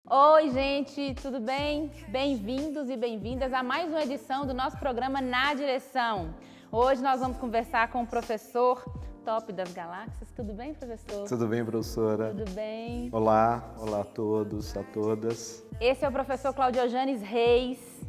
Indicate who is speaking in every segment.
Speaker 1: Oi, gente, tudo bem? Bem-vindos e bem-vindas a mais uma edição do nosso programa Na Direção. Hoje nós vamos conversar com o professor top das galáxias. Tudo bem, professor?
Speaker 2: Tudo bem, professora?
Speaker 1: Tudo bem.
Speaker 2: Olá a todos, a todas.
Speaker 1: Esse é o professor Claudiojanes Reis,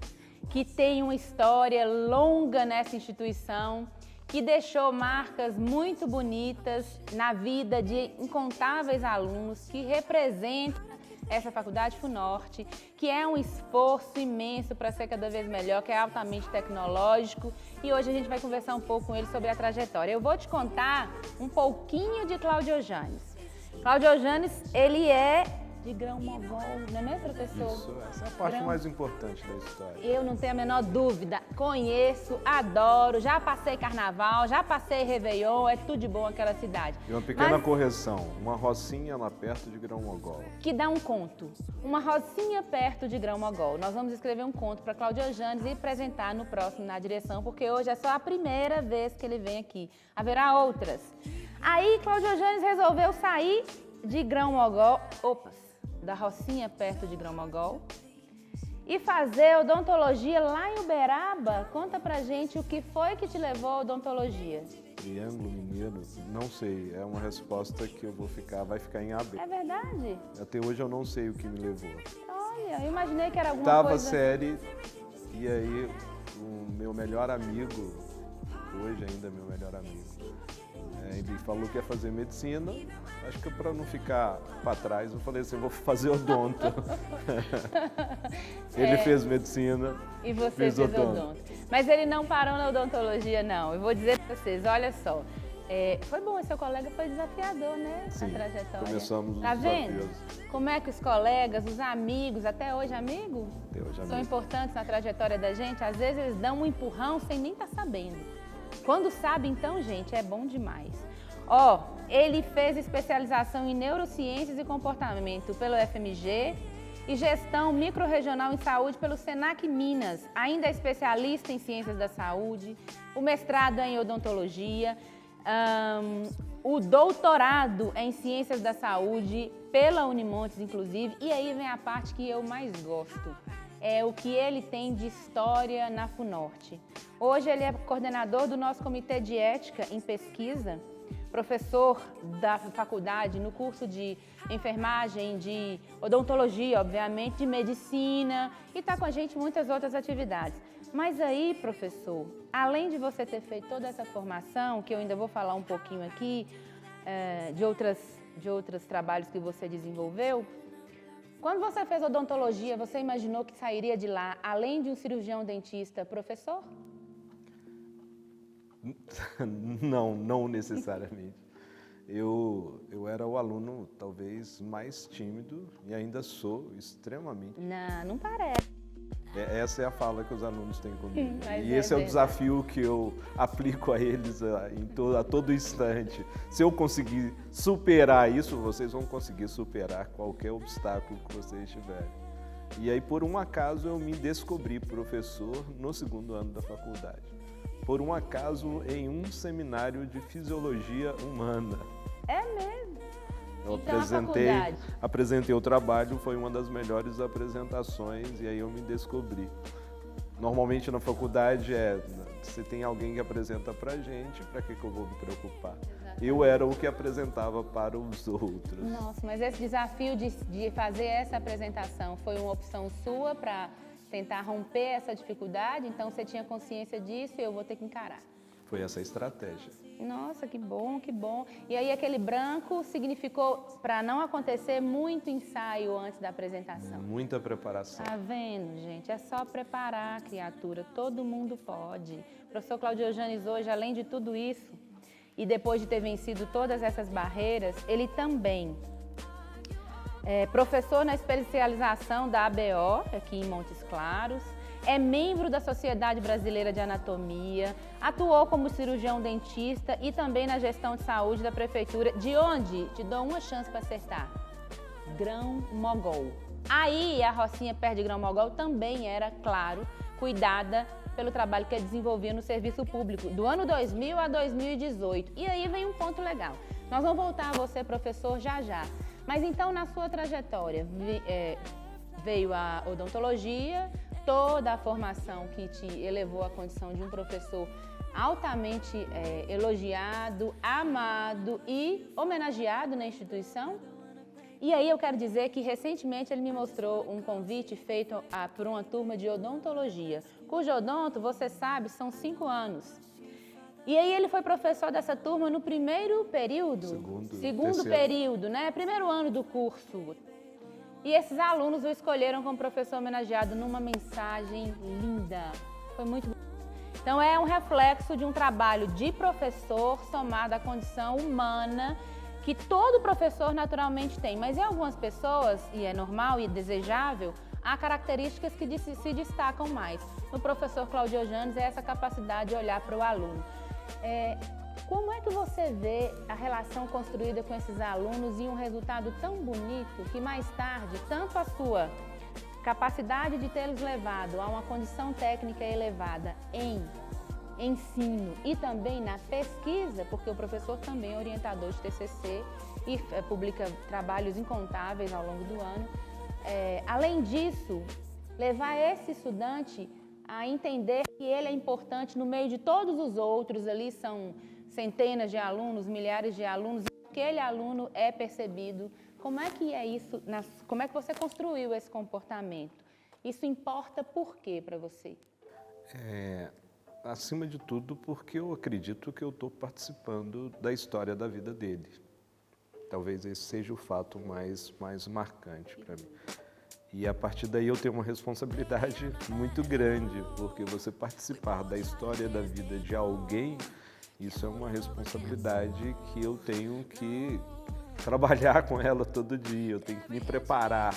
Speaker 1: que tem uma história longa nessa instituição, que deixou marcas muito bonitas na vida de incontáveis alunos, que representam essa faculdade FUNORTE, que é um esforço imenso para ser cada vez melhor, que é altamente tecnológico, e hoje a gente vai conversar um pouco com ele sobre a trajetória. Eu vou te contar um pouquinho de Claudiojanes. Claudiojanes, ele é de Grão-Mogol, não é mesmo, professor?
Speaker 2: Isso, essa é a parte mais importante da história.
Speaker 1: Eu não tenho a menor dúvida, conheço, adoro, já passei carnaval, já passei Réveillon, é tudo de bom aquela cidade.
Speaker 2: E uma pequena correção, uma rocinha lá perto de Grão-Mogol.
Speaker 1: Que dá um conto, uma rocinha perto de Grão-Mogol. Nós vamos escrever um conto para Claudiojanes e apresentar no próximo Na Direção, porque hoje é só a primeira vez que ele vem aqui. Haverá outras. Aí Claudiojanes resolveu sair de Grão-Mogol, da rocinha perto de Grão-Mogol, e fazer odontologia lá em Uberaba. Conta pra gente o que foi que te levou à odontologia.
Speaker 2: Triângulo Mineiro, não sei, é uma resposta que vai ficar em aberto.
Speaker 1: É verdade?
Speaker 2: Até hoje eu não sei o que me levou.
Speaker 1: Olha, eu imaginei que era alguma
Speaker 2: Oitava
Speaker 1: coisa...
Speaker 2: série, e aí o meu melhor amigo, hoje ainda meu melhor amigo, ele falou que ia fazer medicina. Acho que para não ficar para trás, eu falei assim, vou fazer odonto. Ele fez medicina
Speaker 1: e você
Speaker 2: fez odonto.
Speaker 1: Mas ele não parou na odontologia, não. Eu vou dizer para vocês, olha só. Foi bom, seu colega foi desafiador, né?
Speaker 2: Sim,
Speaker 1: a trajetória.
Speaker 2: Começamos os
Speaker 1: tá vendo?
Speaker 2: desafios.
Speaker 1: Como é que os colegas, os amigos, até hoje amigo, são importantes na trajetória da gente? Às vezes eles dão um empurrão sem nem estar sabendo. Quando sabe, então, gente, é bom demais. Ele fez especialização em neurociências e comportamento pelo FMG e gestão microrregional em saúde pelo Senac Minas. Ainda é especialista em ciências da saúde, o mestrado é em odontologia, o doutorado é em ciências da saúde pela Unimontes, inclusive. E aí vem a parte que eu mais gosto. É o que ele tem de história na FUNORTE. Hoje ele é coordenador do nosso comitê de ética em pesquisa, professor da faculdade no curso de enfermagem, de odontologia, obviamente, de medicina, e está com a gente em muitas outras atividades. Mas aí, professor, além de você ter feito toda essa formação, que eu ainda vou falar um pouquinho aqui, de outros trabalhos que você desenvolveu, quando você fez odontologia, você imaginou que sairia de lá, além de um cirurgião dentista, professor?
Speaker 2: Não necessariamente. Eu era o aluno talvez mais tímido e ainda sou extremamente.
Speaker 1: Não parece.
Speaker 2: Essa é a fala que os alunos têm comigo. E
Speaker 1: esse
Speaker 2: é o desafio que eu aplico a eles a todo instante. Se eu conseguir superar isso, vocês vão conseguir superar qualquer obstáculo que vocês tiverem. E aí, por um acaso, eu me descobri professor no segundo ano da faculdade. Por um acaso, em um seminário de fisiologia humana.
Speaker 1: É mesmo?
Speaker 2: Eu
Speaker 1: então,
Speaker 2: apresentei o trabalho, foi uma das melhores apresentações e aí eu me descobri. Normalmente na faculdade você tem alguém que apresenta pra gente, pra que eu vou me preocupar? Exatamente. Eu era o que apresentava para os outros.
Speaker 1: Nossa, mas esse desafio de fazer essa apresentação foi uma opção sua para tentar romper essa dificuldade? Então você tinha consciência disso e eu vou ter que encarar.
Speaker 2: Foi essa a estratégia.
Speaker 1: Nossa, que bom, que bom. E aí aquele branco significou para não acontecer muito ensaio antes da apresentação.
Speaker 2: Muita preparação.
Speaker 1: Tá vendo, gente? É só preparar, criatura. Todo mundo pode. O professor Claudiojanes hoje, além de tudo isso, e depois de ter vencido todas essas barreiras, ele também é professor na especialização da ABO, aqui em Montes Claros, é membro da Sociedade Brasileira de Anatomia, atuou como cirurgião dentista e também na gestão de saúde da prefeitura. De onde? Te dou uma chance para acertar. Grão-Mogol. Aí a rocinha perto de Grão-Mogol também era, claro, cuidada pelo trabalho que ele desenvolvia no serviço público, do ano 2000 a 2018. E aí vem um ponto legal. Nós vamos voltar a você, professor, já já. Mas então, na sua trajetória, veio a odontologia, toda a formação que te elevou à condição de um professor altamente elogiado, amado e homenageado na instituição. E aí eu quero dizer que recentemente ele me mostrou um convite feito por uma turma de odontologia, cujo odonto, você sabe, são 5 anos. E aí ele foi professor dessa turma no primeiro período, segundo período, né? Primeiro ano do curso. E esses alunos o escolheram como professor homenageado numa mensagem linda. Foi muito bonito. Então é um reflexo de um trabalho de professor somado à condição humana que todo professor naturalmente tem. Mas em algumas pessoas, e é normal e desejável, há características que se destacam mais. No professor Claudio Janes é essa capacidade de olhar para o aluno. Como é que você vê a relação construída com esses alunos e um resultado tão bonito que mais tarde, tanto a sua capacidade de tê-los levado a uma condição técnica elevada em ensino e também na pesquisa, porque o professor também é orientador de TCC e publica trabalhos incontáveis ao longo do ano. Além disso, levar esse estudante a entender que ele é importante no meio de todos os outros, ali são centenas de alunos, milhares de alunos, e aquele aluno é percebido. Como é que é isso? Como é que você construiu esse comportamento? Isso importa por quê para você?
Speaker 2: Acima de tudo, porque eu acredito que eu estou participando da história da vida dele. Talvez esse seja o fato mais marcante para mim. E a partir daí eu tenho uma responsabilidade muito grande, porque você participar da história da vida de alguém, isso é uma responsabilidade que eu tenho que trabalhar com ela todo dia, eu tenho que me preparar,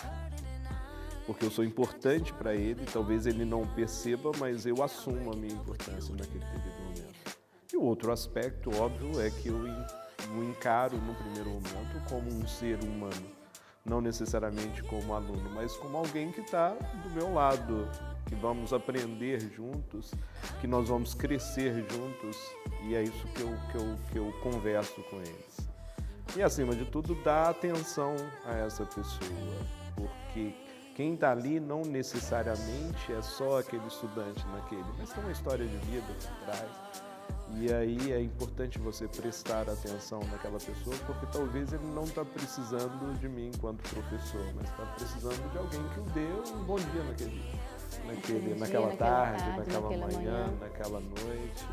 Speaker 2: porque eu sou importante para ele, talvez ele não perceba, mas eu assumo a minha importância naquele devido momento. E o outro aspecto, óbvio, é que eu o encaro no primeiro momento como um ser humano, não necessariamente como aluno, mas como alguém que está do meu lado, que vamos aprender juntos, que nós vamos crescer juntos, e é isso que eu converso com eles. E, acima de tudo, dar atenção a essa pessoa, porque quem está ali não necessariamente é só aquele estudante naquele, mas tem uma história de vida por trás. E aí é importante você prestar atenção naquela pessoa, porque talvez ele não está precisando de mim enquanto professor, mas está precisando de alguém que o dê um bom dia naquela tarde, naquela manhã, naquela noite.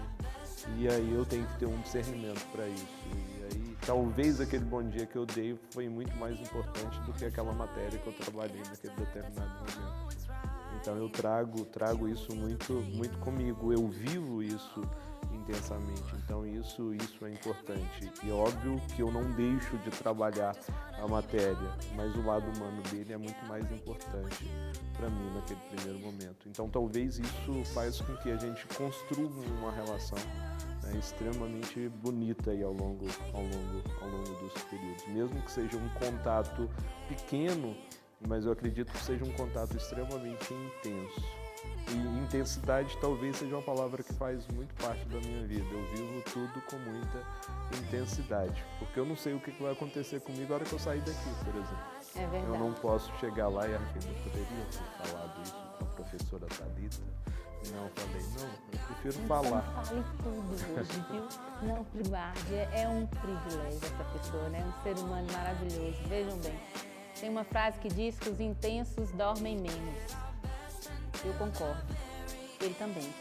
Speaker 2: E aí eu tenho que ter um discernimento para isso. E aí talvez aquele bom dia que eu dei foi muito mais importante do que aquela matéria que eu trabalhei naquele determinado momento. Então eu trago isso muito comigo, eu vivo isso intensamente, então isso é importante. E é óbvio que eu não deixo de trabalhar a matéria, mas o lado humano dele é muito mais importante para mim naquele primeiro momento. Então talvez isso faz com que a gente construa uma relação extremamente bonita aí ao longo dos períodos, mesmo que seja um contato pequeno, mas eu acredito que seja um contato extremamente intenso. E intensidade talvez seja uma palavra que faz muito parte da minha vida. Eu vivo tudo com muita intensidade, porque eu não sei o que vai acontecer comigo na hora que eu sair daqui, por exemplo.
Speaker 1: É verdade.
Speaker 2: Eu não posso chegar lá e eu poderia ter falado isso com a professora Thalita. Não falei, não, eu prefiro falar.
Speaker 1: Não fale tudo hoje, viu? Não, guarde, é um privilégio essa pessoa, né? Um ser humano maravilhoso. Vejam bem, tem uma frase que diz que os intensos dormem menos. Eu concordo. Ele também.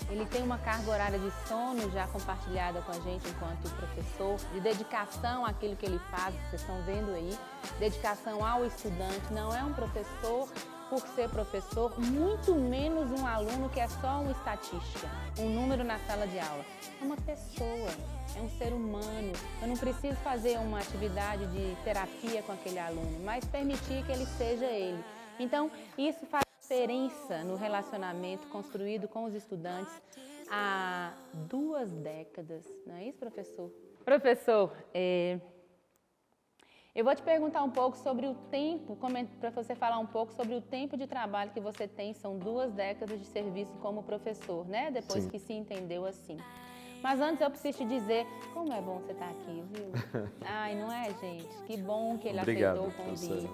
Speaker 1: Ele tem uma carga horária de sono já compartilhada com a gente enquanto professor, de dedicação àquilo que ele faz, vocês estão vendo aí, dedicação ao estudante. Não é um professor por ser professor, muito menos um aluno que é só uma estatística, um número na sala de aula. É uma pessoa, é um ser humano. Eu não preciso fazer uma atividade de terapia com aquele aluno, mas permitir que ele seja ele. Então, isso faz diferença no relacionamento construído com os estudantes há 2 décadas. Não é isso, professor? Professor, eu vou te perguntar um pouco sobre o tempo, para você falar um pouco sobre o tempo de trabalho que você tem. São 2 décadas de serviço como professor, né? Depois que se entendeu assim. Mas antes eu preciso te dizer como é bom você estar aqui, viu? Ai, não é, gente? Que bom que ele
Speaker 2: Obrigado,
Speaker 1: aceitou o convite.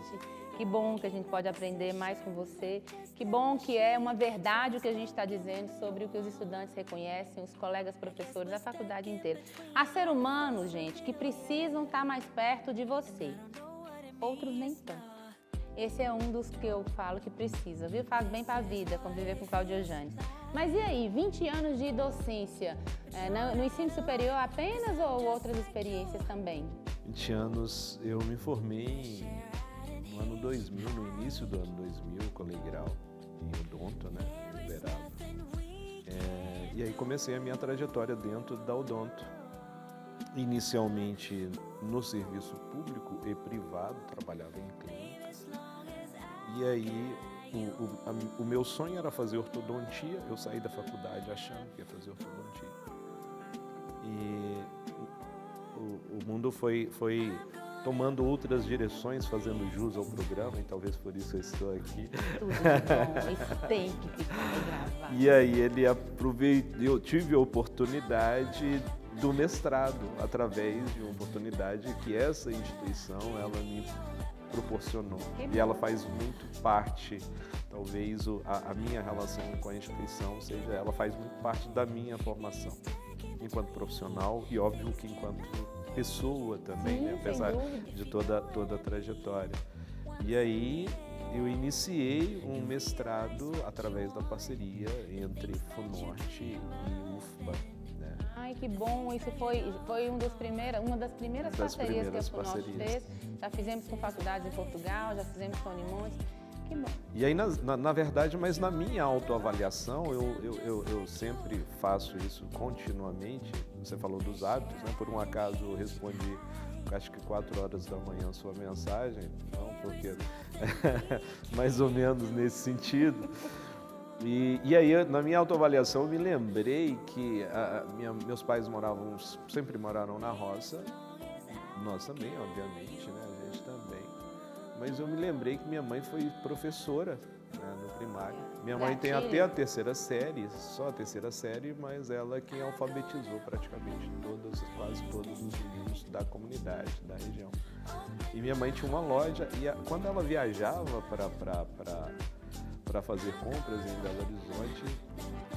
Speaker 1: Que bom que a gente pode aprender mais com você. Que bom que é uma verdade o que a gente está dizendo sobre o que os estudantes reconhecem, os colegas professores, a faculdade inteira. Há seres humanos, gente, que precisam estar mais perto de você. Outros nem tanto. Esse é um dos que eu falo que precisa, viu? Faz bem para a vida, conviver com Cláudia Eugênia. Mas e aí, 20 anos de docência, no ensino superior apenas ou outras experiências também?
Speaker 2: 20 anos, eu me formei no ano 2000, no início do ano 2000, colei grau em odonto, né, em Uberaba. E aí comecei a minha trajetória dentro da odonto. Inicialmente no serviço público e privado, trabalhava em clínicas. E aí o meu sonho era fazer ortodontia, eu saí da faculdade achando que ia fazer ortodontia. E o mundo foi tomando outras direções, fazendo jus ao programa, e talvez por isso eu estou aqui.
Speaker 1: Tudo de bom, isso tem que ficar gravado.
Speaker 2: E aí eu tive a oportunidade do mestrado, através de uma oportunidade que essa instituição ela me proporcionou. E ela faz muito parte, talvez a minha relação com a instituição, ou seja, ela faz muito parte da minha formação enquanto profissional e óbvio que enquanto pessoa também,
Speaker 1: sim,
Speaker 2: né? Apesar de toda a trajetória. E aí eu iniciei um mestrado através da parceria entre FUNORTE e UFBA. Né?
Speaker 1: Ai, que bom! Isso foi uma das primeiras parcerias que a FUNORTE fez. Já fizemos com faculdades em Portugal, já fizemos com Unimontes. Que bom.
Speaker 2: E aí, na verdade, mas na minha autoavaliação, eu sempre faço isso continuamente. Você falou dos hábitos, né? Por um acaso eu respondi, acho que 4 horas da manhã a sua mensagem, não, porque mais ou menos nesse sentido. E aí, na minha autoavaliação, eu me lembrei que meus pais sempre moraram na roça, nós também, obviamente, né? A gente também. Mas eu me lembrei que minha mãe foi professora, né, no primário. Minha mãe tem até a terceira série, só a terceira série, mas ela é quem alfabetizou praticamente quase todos os meninos da comunidade, da região. E minha mãe tinha uma loja e quando ela viajava para fazer compras em Belo Horizonte,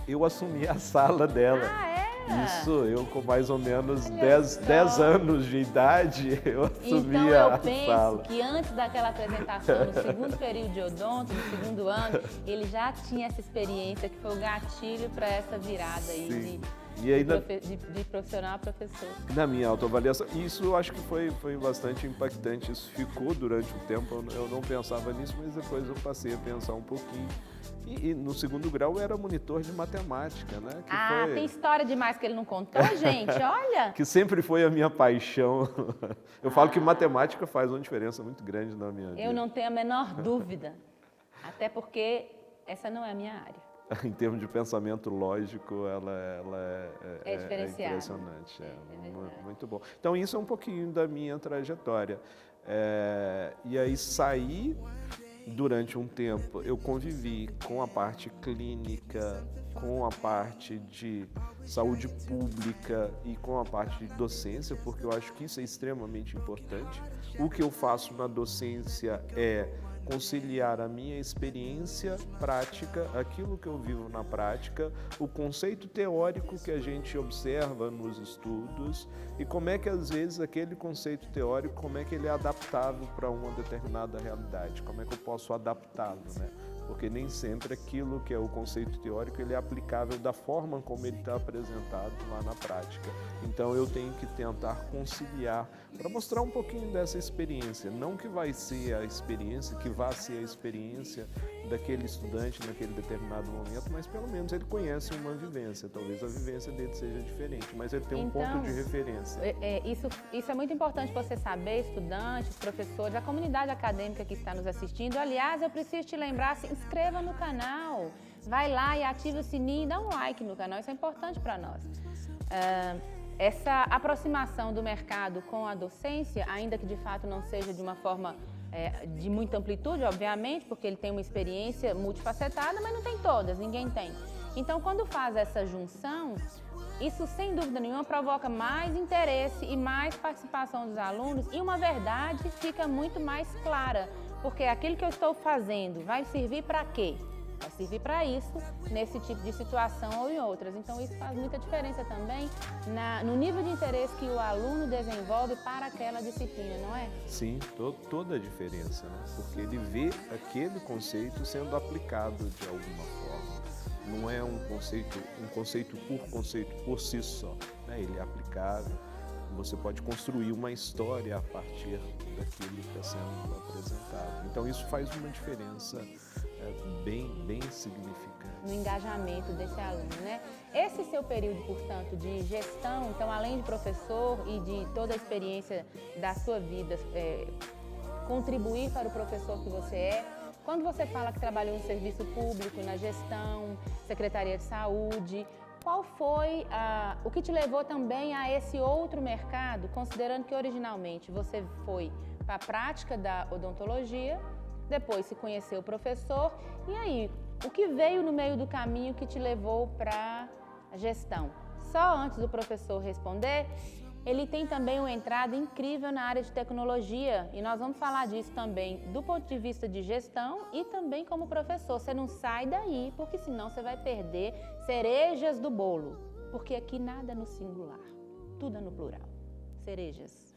Speaker 2: eu assumi a sala dela.
Speaker 1: Ah, é?
Speaker 2: Isso, eu com mais ou menos 10 anos de idade, eu assumi a sala.
Speaker 1: Então eu penso que antes daquela apresentação no segundo período de odonto, no segundo ano, ele já tinha essa experiência que foi o gatilho para essa virada aí de profissional a professor. Na
Speaker 2: minha autoavaliação, isso eu acho que foi bastante impactante, isso ficou durante um tempo, eu não pensava nisso, mas depois eu passei a pensar um pouquinho. E no segundo grau eu era monitor de matemática, né?
Speaker 1: Tem história demais que ele não contou, gente, olha!
Speaker 2: Que sempre foi a minha paixão. Eu falo que matemática faz uma diferença muito grande na minha vida.
Speaker 1: Eu não tenho a menor dúvida, até porque essa não é a minha área.
Speaker 2: Em termos de pensamento lógico, ela
Speaker 1: é diferenciada.
Speaker 2: Impressionante, muito bom. Então isso é um pouquinho da minha trajetória. E aí saí. Durante um tempo, eu convivi com a parte clínica, com a parte de saúde pública e com a parte de docência, porque eu acho que isso é extremamente importante. O que eu faço na docência é conciliar a minha experiência prática, aquilo que eu vivo na prática, o conceito teórico que a gente observa nos estudos e como é que às vezes aquele conceito teórico, como é que ele é adaptável para uma determinada realidade, como é que eu posso adaptá-lo, né? Porque nem sempre aquilo que é o conceito teórico ele é aplicável da forma como ele está apresentado lá na prática. Então eu tenho que tentar conciliar para mostrar um pouquinho dessa experiência, não que vai ser a experiência, que vá ser a experiência daquele estudante naquele determinado momento, mas pelo menos ele conhece uma vivência, talvez a vivência dele seja diferente, mas ele tem um ponto de referência.
Speaker 1: Isso é muito importante você saber, estudantes, professores, a comunidade acadêmica que está nos assistindo. Aliás, eu preciso te lembrar, se inscreva no canal, vai lá e ative o sininho e dá um like no canal, isso é importante para nós. Essa aproximação do mercado com a docência, ainda que de fato não seja de uma forma de muita amplitude, obviamente, porque ele tem uma experiência multifacetada, mas não tem todas, ninguém tem. Então, quando faz essa junção, Isso, sem dúvida nenhuma, provoca mais interesse e mais participação dos alunos e uma verdade fica muito mais clara, porque aquilo que eu estou fazendo vai servir para quê? Vai servir para isso, nesse tipo de situação ou em outras. Então, isso faz muita diferença também no nível de interesse que o aluno desenvolve para aquela disciplina, não é?
Speaker 2: Sim, toda a diferença, né? Porque ele vê aquele conceito sendo aplicado de alguma forma. Não é um conceito por si só, né? Ele é aplicável. Você pode construir uma história a partir daquilo que está sendo apresentado. Então, isso faz uma diferença bem significante.
Speaker 1: No engajamento desse aluno, né? Esse seu período, portanto, de gestão, então, além de professor e de toda a experiência da sua vida, contribuir para o professor que você é, quando você fala que trabalhou no serviço público, na gestão, Secretaria de Saúde, qual foi o que te levou também a esse outro mercado, considerando que originalmente você foi para a prática da odontologia, depois se conheceu o professor, e aí, o que veio no meio do caminho que te levou para a gestão? Só antes do professor responder, ele tem também uma entrada incrível na área de tecnologia e nós vamos falar disso também do ponto de vista de gestão e também como professor. Você não sai daí, porque senão você vai perder cerejas do bolo, porque aqui nada é no singular, tudo é no plural. Cerejas.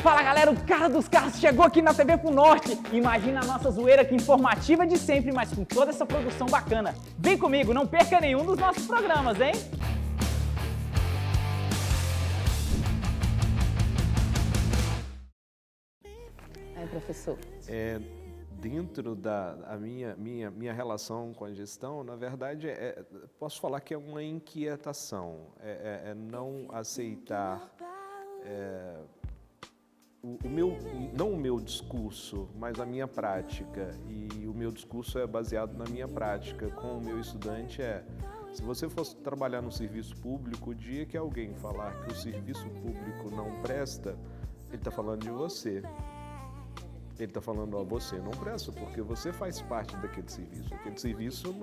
Speaker 3: Fala galera, o cara dos carros chegou aqui na TV Pro Norte. Imagina a nossa zoeira aqui informativa de sempre, mas com toda essa produção bacana. Vem comigo, não perca nenhum dos nossos programas, hein?
Speaker 1: Aí, professor.
Speaker 2: Dentro da minha relação com a gestão, na verdade, posso falar que é uma inquietação, não aceitar não o meu discurso, mas a minha prática, e o meu discurso é baseado na minha prática com o meu estudante se você fosse trabalhar no serviço público, o dia que alguém falar que o serviço público não presta, ele está falando de você. Ele está falando, você não presta, porque você faz parte daquele serviço. Aquele serviço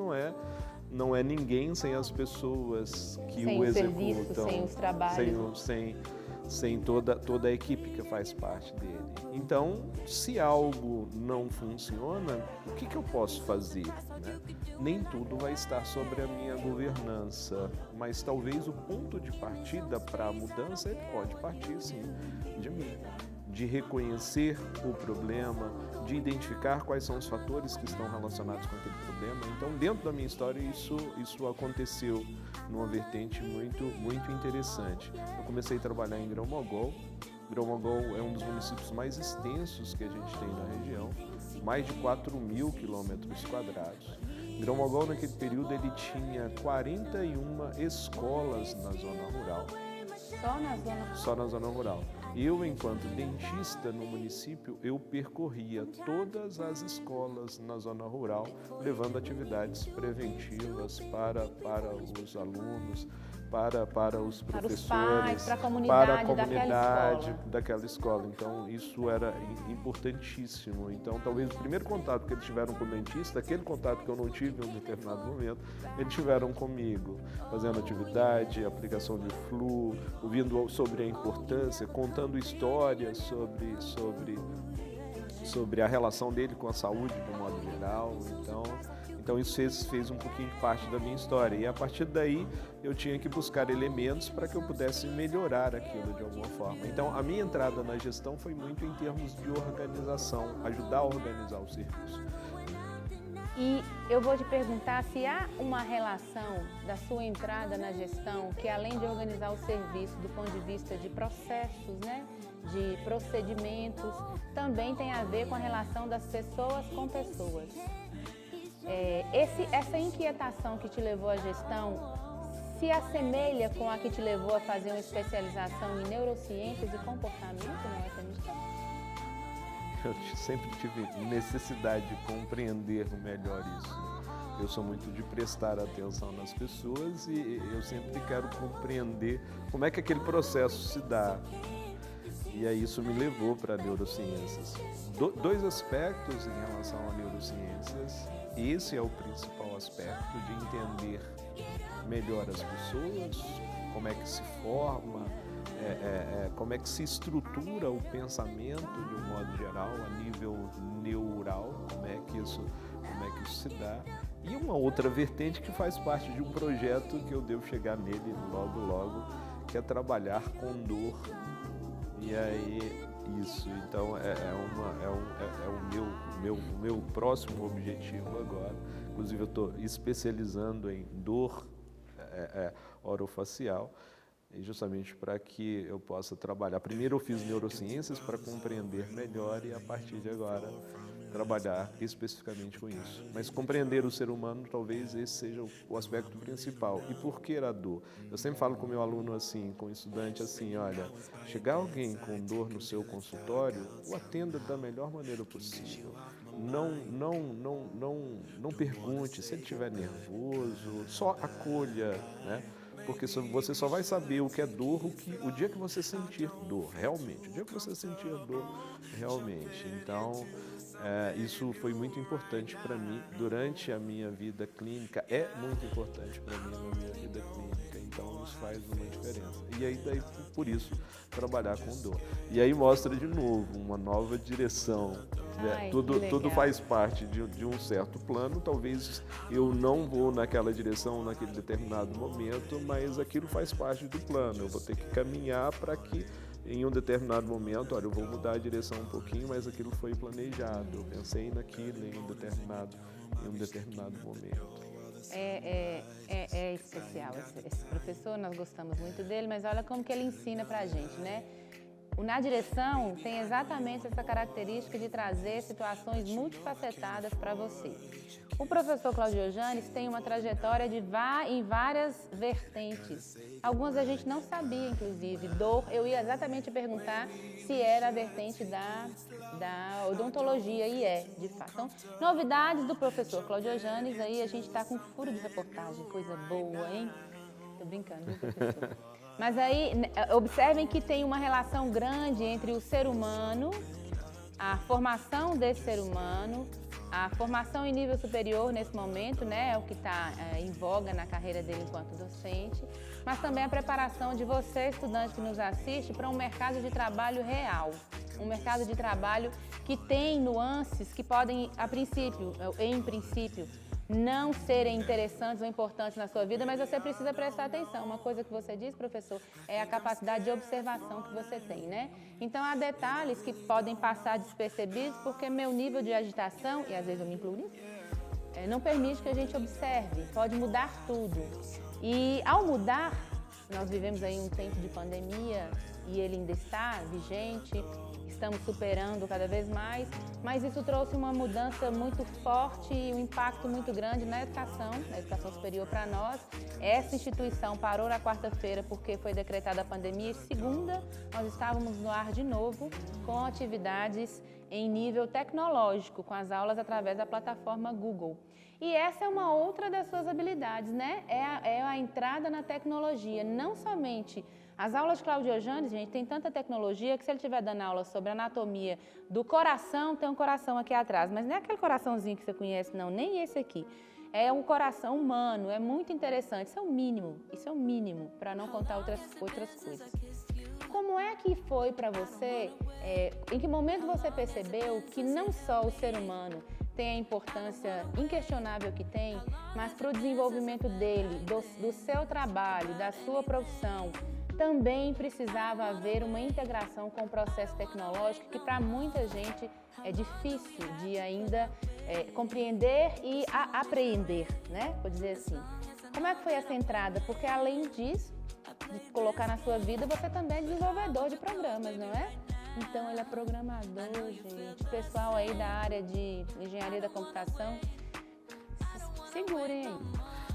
Speaker 2: não é ninguém sem as pessoas que o executam.
Speaker 1: Serviço, sem os trabalhos.
Speaker 2: Sem toda a equipe que faz parte dele. Então, se algo não funciona, o que eu posso fazer? Né? Nem tudo vai estar sobre a minha governança, mas talvez o ponto de partida para a mudança ele pode partir, sim, de mim. De reconhecer o problema, de identificar quais são os fatores que estão relacionados com aquele problema. Então, dentro da minha história, isso aconteceu numa vertente muito interessante. Eu comecei a trabalhar em Grão-Mogol. Grão-Mogol é um dos municípios mais extensos que a gente tem na região, mais de 4.000 quilômetros quadrados. Grão-Mogol, naquele período, ele tinha 41 escolas na zona rural. Só na zona rural. Eu, enquanto dentista no município, eu percorria todas as escolas na zona rural, levando atividades preventivas para os alunos, para os professores,
Speaker 1: para a comunidade
Speaker 2: daquela escola. Então, isso era importantíssimo. Então, talvez o primeiro contato que eles tiveram com o dentista, aquele contato que eu não tive em um determinado momento, eles tiveram comigo, fazendo atividade, aplicação de flu, ouvindo sobre a importância, contando histórias sobre a relação dele com a saúde de um modo geral. Então isso fez um pouquinho de parte da minha história. E a partir daí eu tinha que buscar elementos para que eu pudesse melhorar aquilo de alguma forma. Então a minha entrada na gestão foi muito em termos de organização, ajudar a organizar o serviço.
Speaker 1: E eu vou te perguntar se há uma relação da sua entrada na gestão que, além de organizar o serviço do ponto de vista de processos, né, de procedimentos, também tem a ver com a relação das pessoas com pessoas. Essa inquietação que te levou à gestão se assemelha com a que te levou a fazer uma especialização em neurociências e comportamento na UFMG?
Speaker 2: Eu sempre tive necessidade de compreender melhor isso. Eu sou muito de prestar atenção nas pessoas e eu sempre quero compreender como é que aquele processo se dá. E aí isso me levou para neurociências. Dois aspectos em relação a neurociências. Esse é o principal aspecto de entender melhor as pessoas, como é que se forma, como é que se estrutura o pensamento de um modo geral, a nível neural, como é que isso se dá. E uma outra vertente que faz parte de um projeto que eu devo chegar nele logo, que é trabalhar com dor. E aí, isso, então o meu próximo objetivo agora. Inclusive eu estou especializando em dor orofacial, justamente para que eu possa trabalhar. Primeiro eu fiz neurociências para compreender melhor e a partir de agora trabalhar especificamente com isso. Mas compreender o ser humano, talvez esse seja o aspecto principal. E por que a dor? Eu sempre falo com o meu aluno assim, com o estudante assim, olha, chegar alguém com dor no seu consultório, o atenda da melhor maneira possível. Não pergunte se ele estiver nervoso, só acolha, né? Porque você só vai saber o que é dor o dia que você sentir dor, realmente. O dia que você sentir dor, realmente. Então, isso foi muito importante para mim durante a minha vida clínica. É muito importante para mim na minha vida clínica. Então, isso faz uma diferença. E aí, por isso, trabalhar com dor. E aí mostra de novo uma nova direção.
Speaker 1: Ai,
Speaker 2: tudo faz parte de um certo plano, talvez eu não vou naquela direção naquele determinado momento, mas aquilo faz parte do plano. Eu vou ter que caminhar para que em um determinado momento, olha, eu vou mudar a direção um pouquinho, mas aquilo foi planejado. Eu pensei naquilo em um determinado momento.
Speaker 1: É especial esse professor, nós gostamos muito dele, mas olha como que ele ensina pra gente, né? O Na Direção tem exatamente essa característica de trazer situações multifacetadas para você. O professor Claudio Janes tem uma trajetória em várias vertentes. Algumas a gente não sabia, inclusive. Dor, eu ia exatamente perguntar se era a vertente da odontologia, e de fato. Então, novidades do professor Claudio Janes, aí a gente está com furo de reportagem, coisa boa, hein? Tô brincando, viu, professor? Mas aí, observem que tem uma relação grande entre o ser humano, a formação desse ser humano, a formação em nível superior nesse momento, né, é o que está em voga na carreira dele enquanto docente, mas também a preparação de você, estudante que nos assiste, para um mercado de trabalho real. Um mercado de trabalho que tem nuances que podem, em princípio, não serem interessantes ou importantes na sua vida, mas você precisa prestar atenção. Uma coisa que você diz, professor, é a capacidade de observação que você tem, né? Então, há detalhes que podem passar despercebidos porque meu nível de agitação, e às vezes eu me incluo nisso, não permite que a gente observe, pode mudar tudo. E ao mudar, nós vivemos aí um tempo de pandemia e ele ainda está vigente, estamos superando cada vez mais, mas isso trouxe uma mudança muito forte e um impacto muito grande na educação superior para nós. Essa instituição parou na quarta-feira porque foi decretada a pandemia e segunda nós estávamos no ar de novo com atividades em nível tecnológico, com as aulas através da plataforma Google. E essa é uma outra das suas habilidades, né? É a entrada na tecnologia, não somente. As aulas de Claudio Janes, gente, tem tanta tecnologia que se ele estiver dando aula sobre anatomia do coração, tem um coração aqui atrás, mas não é aquele coraçãozinho que você conhece, não, nem esse aqui. É um coração humano, é muito interessante, isso é o mínimo, para não contar outras coisas. Como é que foi para você, em que momento você percebeu que não só o ser humano tem a importância inquestionável que tem, mas para o desenvolvimento dele, do seu trabalho, da sua profissão, também precisava haver uma integração com o processo tecnológico que para muita gente é difícil de ainda compreender e apreender, né? Vou dizer assim. Como é que foi essa entrada? Porque além disso, de colocar na sua vida, você também é desenvolvedor de programas, não é? Então ele é programador, gente. Pessoal aí da área de engenharia da computação, segurem aí.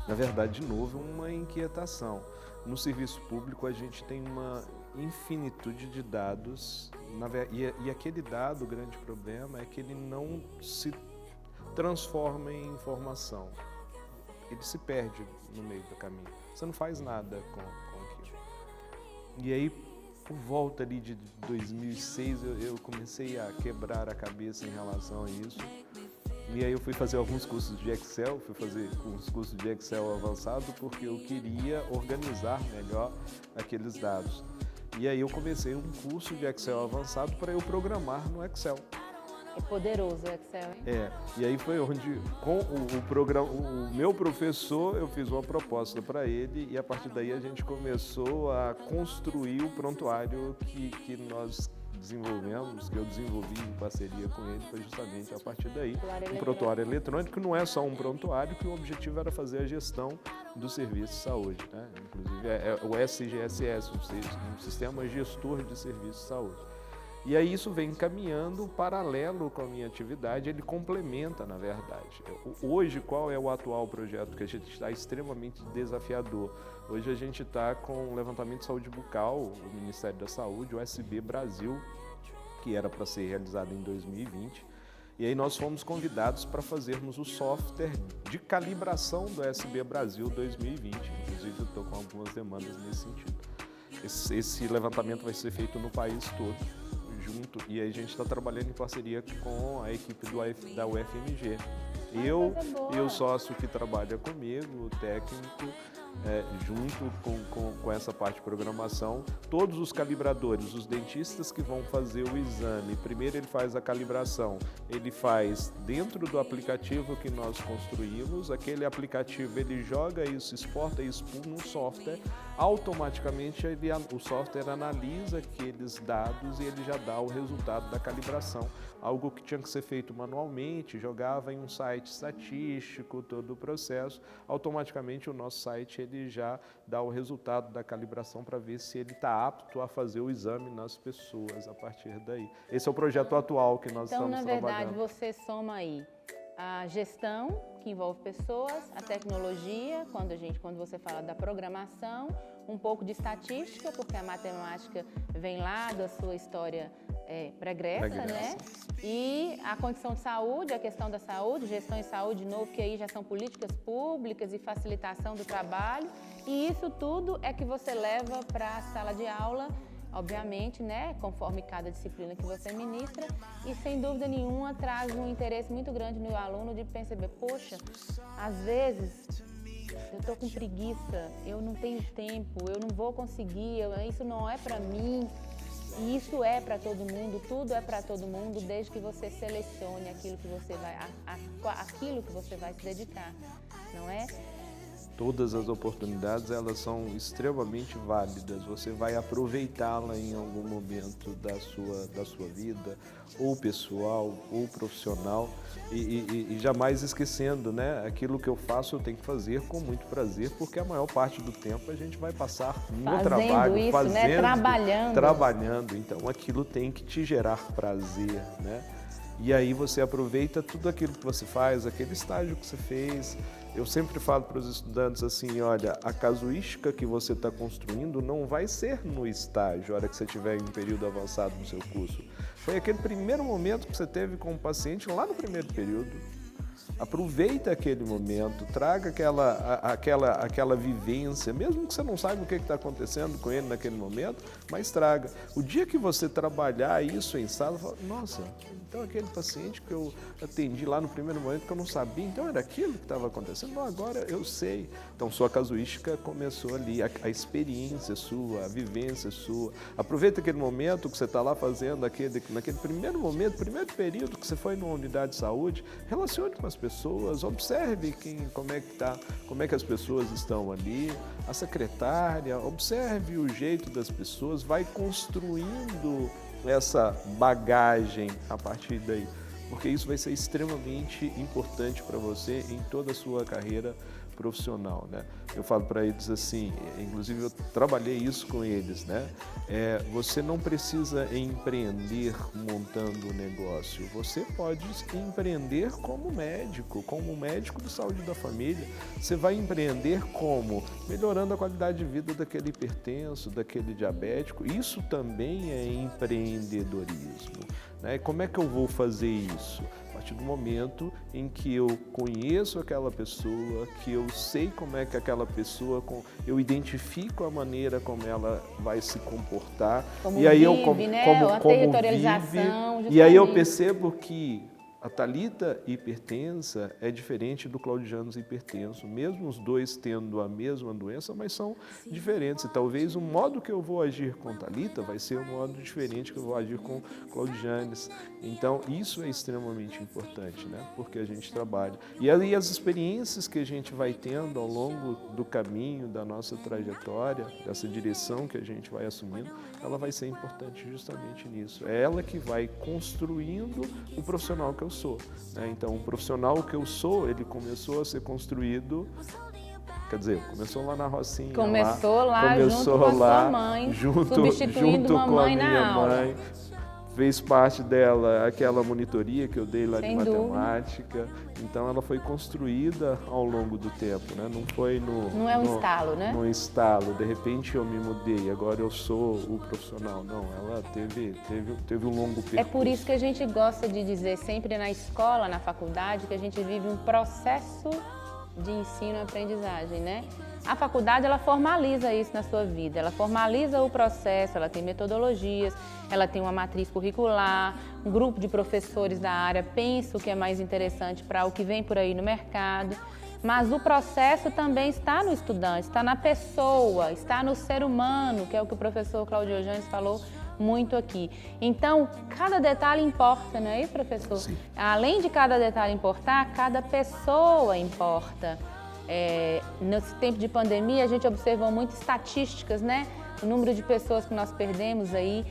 Speaker 2: Na verdade, de novo, uma inquietação. No serviço público, a gente tem uma infinitude de dados e aquele dado, o grande problema é que ele não se transforma em informação. Ele se perde no meio do caminho. Você não faz nada com aquilo. E aí, por volta ali de 2006, eu comecei a quebrar a cabeça em relação a isso. E aí eu fui fazer alguns cursos de Excel, fui fazer uns cursos de Excel avançado porque eu queria organizar melhor aqueles dados. E aí eu comecei um curso de Excel avançado para eu programar no Excel.
Speaker 1: É poderoso o Excel, hein?
Speaker 2: E aí foi onde, com o meu professor, eu fiz uma proposta para ele e a partir daí a gente começou a construir o prontuário que nós desenvolvemos, que eu desenvolvi em parceria com ele, foi justamente a partir daí. Um prontuário eletrônico não é só um prontuário, que o objetivo era fazer a gestão do serviço de saúde, né? Inclusive é o SGSS, um sistema gestor de serviço de saúde. E aí isso vem caminhando paralelo com a minha atividade, ele complementa, na verdade. Hoje, qual é o atual projeto que a gente está extremamente desafiador? Hoje a gente está com o levantamento de saúde bucal, o Ministério da Saúde, o SB Brasil, que era para ser realizado em 2020. E aí nós fomos convidados para fazermos o software de calibração do SB Brasil 2020. Inclusive eu estou com algumas demandas nesse sentido. Esse levantamento vai ser feito no país todo. E aí a gente está trabalhando em parceria com a equipe da UFMG. Eu e o sócio que trabalha comigo, o técnico, junto com essa parte de programação, todos os calibradores, os dentistas que vão fazer o exame, primeiro ele faz a calibração, ele faz dentro do aplicativo que nós construímos, aquele aplicativo ele joga isso, exporta isso para um software, automaticamente o software analisa aqueles dados e ele já dá o resultado da calibração, algo que tinha que ser feito manualmente, jogava em um site estatístico, todo o processo, automaticamente o nosso site ele já dá o resultado da calibração para ver se ele está apto a fazer o exame nas pessoas a partir daí. Esse é o projeto atual que nós estamos trabalhando.
Speaker 1: Então, na verdade, você soma aí a gestão, que envolve pessoas, a tecnologia, quando você fala da programação, um pouco de estatística, porque a matemática vem lá da sua história pregressa, né? E a condição de saúde, a questão da saúde, gestão em saúde de novo, que aí já são políticas públicas e facilitação do trabalho. E isso tudo é que você leva para a sala de aula, obviamente, né, conforme cada disciplina que você ministra, e sem dúvida nenhuma traz um interesse muito grande no aluno de perceber, poxa, às vezes eu estou com preguiça, eu não tenho tempo, eu não vou conseguir, isso não é para mim, e isso é para todo mundo, tudo é para todo mundo, desde que você selecione aquilo que você vai se dedicar, não é?
Speaker 2: Todas as oportunidades, elas são extremamente válidas, você vai aproveitá-la em algum momento da sua vida, ou pessoal, ou profissional, e jamais esquecendo, né? Aquilo que eu faço eu tenho que fazer com muito prazer, porque a maior parte do tempo a gente vai passar no trabalho,
Speaker 1: né?
Speaker 2: Trabalhando, então aquilo tem que te gerar prazer, né? E aí você aproveita tudo aquilo que você faz, aquele estágio que você fez. Eu sempre falo para os estudantes assim, olha, a casuística que você está construindo não vai ser no estágio, a hora que você estiver em um período avançado no seu curso. Foi aquele primeiro momento que você teve com o paciente lá no primeiro período. Aproveita aquele momento, traga aquela vivência, mesmo que você não saiba o que está acontecendo com ele naquele momento, mas traga. O dia que você trabalhar isso em sala, fala, nossa, então aquele paciente que eu atendi lá no primeiro momento que eu não sabia, então era aquilo que estava acontecendo, não, agora eu sei. Então sua casuística começou ali, a experiência sua, a vivência sua. Aproveita aquele momento que você está lá fazendo, naquele primeiro momento, primeiro período que você foi numa unidade de saúde, relacione com as pessoas, observe como é que as pessoas estão ali, a secretária, observe o jeito das pessoas, vai construindo essa bagagem a partir daí, porque isso vai ser extremamente importante para você em toda a sua carreira profissional, né? Eu falo para eles assim, inclusive eu trabalhei isso com eles, né? Você não precisa empreender montando um negócio, você pode empreender como médico de saúde da família. Você vai empreender como? Melhorando a qualidade de vida daquele hipertenso, daquele diabético. Isso também é empreendedorismo, né? Como é que eu vou fazer isso? A partir do momento em que eu conheço aquela pessoa, que eu sei como é que aquela pessoa, eu identifico a maneira como ela vai se comportar.
Speaker 1: Como
Speaker 2: e aí
Speaker 1: vive,
Speaker 2: eu
Speaker 1: né? A
Speaker 2: como
Speaker 1: territorialização,
Speaker 2: vive, e aí eu
Speaker 1: justamente.
Speaker 2: percebo que a Thalita hipertensa é diferente do Claudiano hipertenso, mesmo os dois tendo a mesma doença, mas são diferentes. E talvez o modo que eu vou agir com Thalita vai ser um modo diferente que eu vou agir com Claudianes. Então, isso é extremamente importante, né? Porque a gente trabalha. E aí as experiências que a gente vai tendo ao longo do caminho, da nossa trajetória, dessa direção que a gente vai assumindo, ela vai ser importante justamente nisso. É ela que vai construindo o profissional que eu sou, né? Então, o profissional que eu sou, ele começou a ser construído, quer dizer, começou lá na Rocinha.
Speaker 1: Começou lá junto com a sua mãe, substituindo mamãe na aula.
Speaker 2: Fez parte dela aquela monitoria que eu dei lá de
Speaker 1: Sem dúvida.
Speaker 2: matemática. Então, ela foi construída ao longo do tempo, né? Não foi
Speaker 1: Não é um estalo, né?
Speaker 2: No estalo. De repente eu me mudei, agora eu sou o profissional. Não, ela teve um longo percurso.
Speaker 1: É por isso que a gente gosta de dizer sempre na escola, na faculdade, que a gente vive um processo de ensino e aprendizagem, né? A faculdade, ela formaliza isso na sua vida, ela formaliza o processo, ela tem metodologias, ela tem uma matriz curricular, um grupo de professores da área pensa o que é mais interessante para o que vem por aí no mercado, mas o processo também está no estudante, está na pessoa, está no ser humano, que é o que o professor Claudio Janes falou muito aqui. Então, cada detalhe importa, não é isso, professor?
Speaker 2: Sim.
Speaker 1: Além de cada detalhe importar, cada pessoa importa. Nesse tempo de pandemia, a gente observou muitas estatísticas, né? O número de pessoas que nós perdemos aí,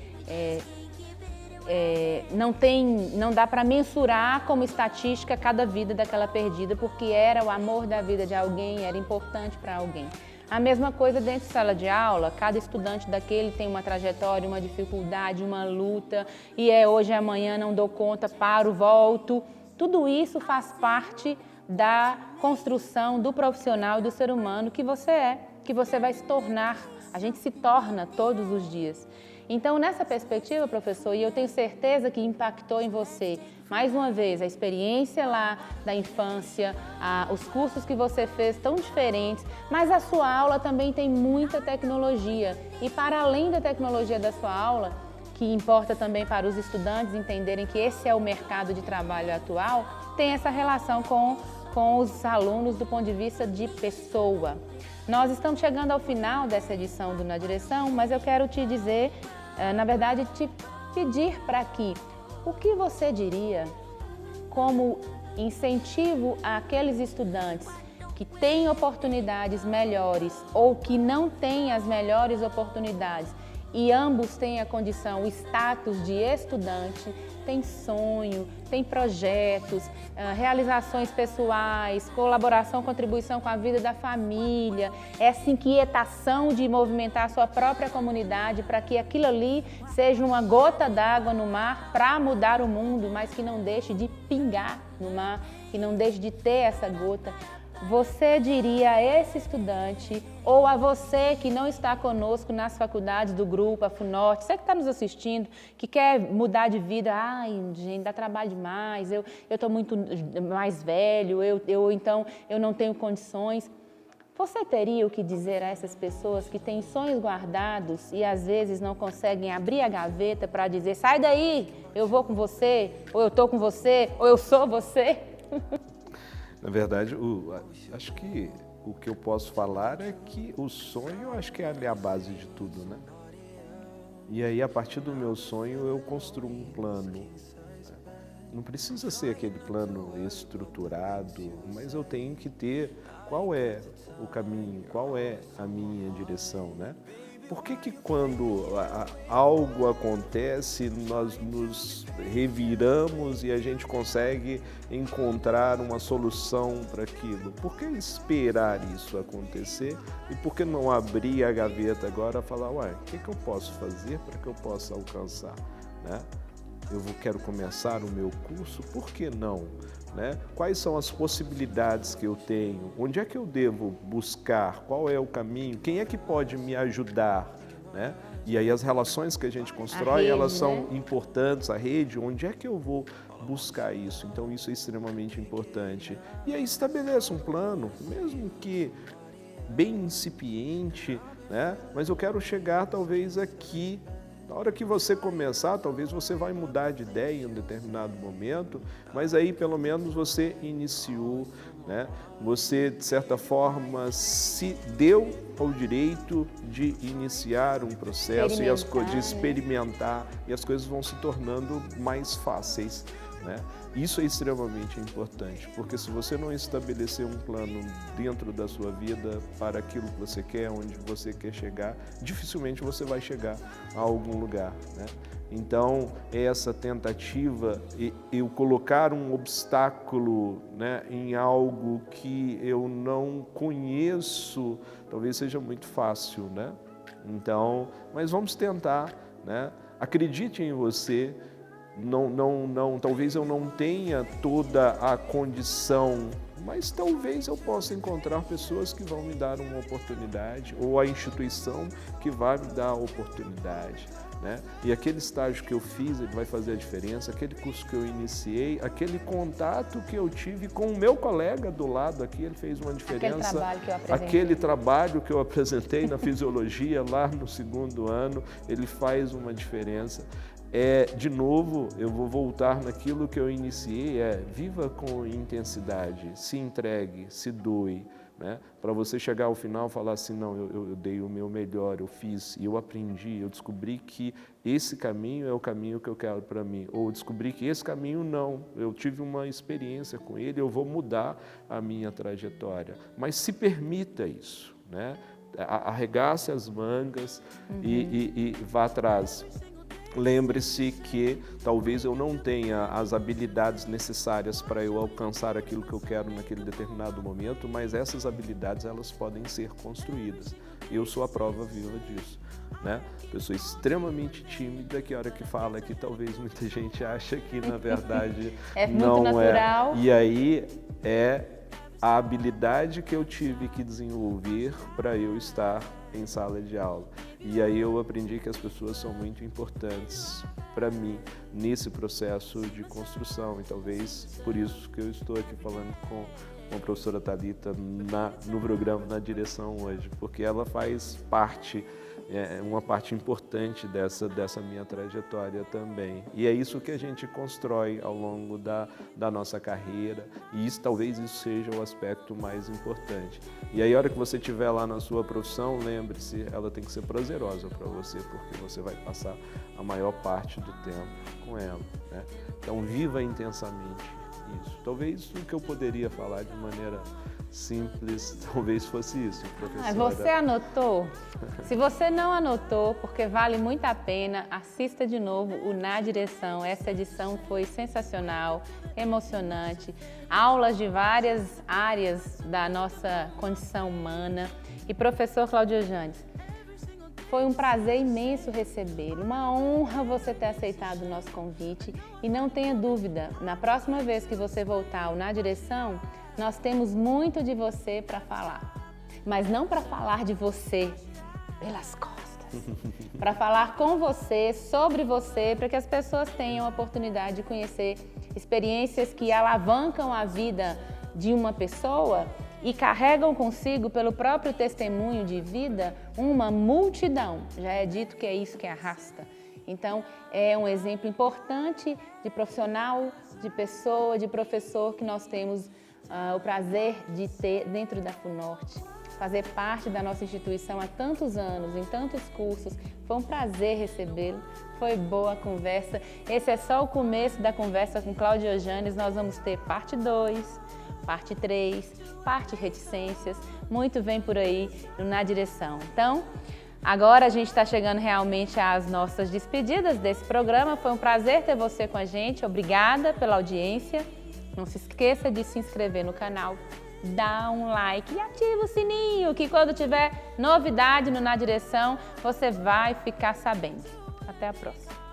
Speaker 1: não dá para mensurar como estatística cada vida daquela perdida, porque era o amor da vida de alguém, era importante para alguém. A mesma coisa dentro de sala de aula, cada estudante daquele tem uma trajetória, uma dificuldade, uma luta, e hoje, amanhã, não dou conta, paro, volto. Tudo isso faz parte da construção do profissional e do ser humano que você é, que você vai se tornar. A gente se torna todos os dias. Então, nessa perspectiva, professor, e eu tenho certeza que impactou em você, mais uma vez, a experiência lá da infância, os cursos que você fez tão diferentes, mas a sua aula também tem muita tecnologia. E para além da tecnologia da sua aula, que importa também para os estudantes entenderem que esse é o mercado de trabalho atual, tem essa relação com os alunos do ponto de vista de pessoa. Nós estamos chegando ao final dessa edição do Na Direção, mas eu quero te dizer, na verdade, te pedir para que o que você diria como incentivo àqueles estudantes que têm oportunidades melhores ou que não têm as melhores oportunidades e ambos têm a condição, o status de estudante, tem sonho, tem projetos, realizações pessoais, colaboração, contribuição com a vida da família, essa inquietação de movimentar a sua própria comunidade para que aquilo ali seja uma gota d'água no mar para mudar o mundo, mas que não deixe de pingar no mar, que não deixe de ter essa gota. Você diria a esse estudante ou a você que não está conosco nas faculdades do grupo, a FUNORTE, você que está nos assistindo, que quer mudar de vida, ai, gente, dá trabalho demais, eu estou muito mais velho, então eu não tenho condições. Você teria o que dizer a essas pessoas que têm sonhos guardados e às vezes não conseguem abrir a gaveta para dizer, sai daí, eu vou com você, ou eu estou com você, ou eu sou você?
Speaker 2: Na verdade, acho que o que eu posso falar é que o sonho, acho que é a base de tudo, né? E aí, a partir do meu sonho, eu construo um plano. Não precisa ser aquele plano estruturado, mas eu tenho que ter qual é o caminho, qual é a minha direção, né? Por que quando algo acontece, nós nos reviramos e a gente consegue encontrar uma solução para aquilo? Por que esperar isso acontecer e por que não abrir a gaveta agora e falar, uai, o que eu posso fazer para que eu possa alcançar, né? Quero começar o meu curso, por que não? Né? Quais são as possibilidades que eu tenho? Onde é que eu devo buscar? Qual é o caminho? Quem é que pode me ajudar? Né? E aí as relações que a gente constrói,
Speaker 1: rede,
Speaker 2: elas são
Speaker 1: né?
Speaker 2: importantes, a rede, onde é que eu vou buscar isso. Então isso é extremamente importante. E aí estabeleça um plano, mesmo que bem incipiente, né? Mas eu quero chegar talvez aqui. Na hora que você começar, talvez você vai mudar de ideia em um determinado momento, mas aí pelo menos você iniciou, né? Você, de certa forma, se deu ao direito de iniciar um processo e de experimentar, e as coisas vão se tornando mais fáceis, né? Isso é extremamente importante, porque se você não estabelecer um plano dentro da sua vida para aquilo que você quer, onde você quer chegar, dificilmente você vai chegar a algum lugar, né? Então, essa tentativa, eu colocar um obstáculo, né, em algo que eu não conheço, talvez seja muito fácil, né? Então, mas vamos tentar, né? Acredite em você. Talvez eu não tenha toda a condição, mas talvez eu possa encontrar pessoas que vão me dar uma oportunidade, ou a instituição que vai me dar a oportunidade, né? E aquele estágio que eu fiz, ele vai fazer a diferença, aquele curso que eu iniciei, aquele contato que eu tive com o meu colega do lado aqui, ele fez uma diferença. Aquele trabalho que eu apresentei na fisiologia lá no 2º ano, ele faz uma diferença. De novo, eu vou voltar naquilo que eu iniciei, viva com intensidade, se entregue, se doe, né? Para você chegar ao final e falar assim, não, eu dei o meu melhor, eu fiz, e eu aprendi, eu descobri que esse caminho é o caminho que eu quero para mim, ou descobri que esse caminho não, eu tive uma experiência com ele, eu vou mudar a minha trajetória. Mas se permita isso, né? Arregace as mangas e vá atrás. Lembre-se que talvez eu não tenha as habilidades necessárias para eu alcançar aquilo que eu quero naquele determinado momento, mas essas habilidades elas podem ser construídas. Eu sou a prova viva disso, né? Pessoa extremamente tímida, que a hora que fala aqui, talvez muita gente acha que na verdade não
Speaker 1: muito natural.
Speaker 2: E aí é a habilidade que eu tive que desenvolver para eu estar em sala de aula. E aí eu aprendi que as pessoas são muito importantes para mim nesse processo de construção, e talvez por isso que eu estou aqui falando com a professora Thalita no programa Na Direção hoje, porque ela faz parte, uma parte importante dessa minha trajetória também. E é isso que a gente constrói ao longo da nossa carreira, e talvez isso seja o aspecto mais importante. E aí, a hora que você estiver lá na sua profissão, lembre-se, ela tem que ser prazerosa para você, porque você vai passar a maior parte do tempo com ela, né? Então, viva intensamente isso. Talvez o que eu poderia falar de maneira simples, talvez fosse isso, professora.
Speaker 1: Você anotou? Se você não anotou, porque vale muito a pena, assista de novo o Na Direção. Essa edição foi sensacional, emocionante. Aulas de várias áreas da nossa condição humana. E professor Cláudio Janes, foi um prazer imenso recebê-lo, uma honra você ter aceitado o nosso convite. E não tenha dúvida, na próxima vez que você voltar ao Na Direção, nós temos muito de você para falar. Mas não para falar de você pelas costas, para falar com você, sobre você, para que as pessoas tenham a oportunidade de conhecer experiências que alavancam a vida de uma pessoa e carregam consigo, pelo próprio testemunho de vida, uma multidão. Já é dito que é isso que arrasta. Então, é um exemplo importante de profissional, de pessoa, de professor que nós temos o prazer de ter dentro da FUNORTE, fazer parte da nossa instituição há tantos anos, em tantos cursos. Foi um prazer recebê-lo, foi boa a conversa. Esse é só o começo da conversa com Cláudio Janes. Nós vamos ter parte 2, parte 3, parte reticências, muito vem por aí Na Direção. Então, agora a gente está chegando realmente às nossas despedidas desse programa. Foi um prazer ter você com a gente, obrigada pela audiência. Não se esqueça de se inscrever no canal, dá um like e ativa o sininho, que quando tiver novidade no Na Direção, você vai ficar sabendo. Até a próxima.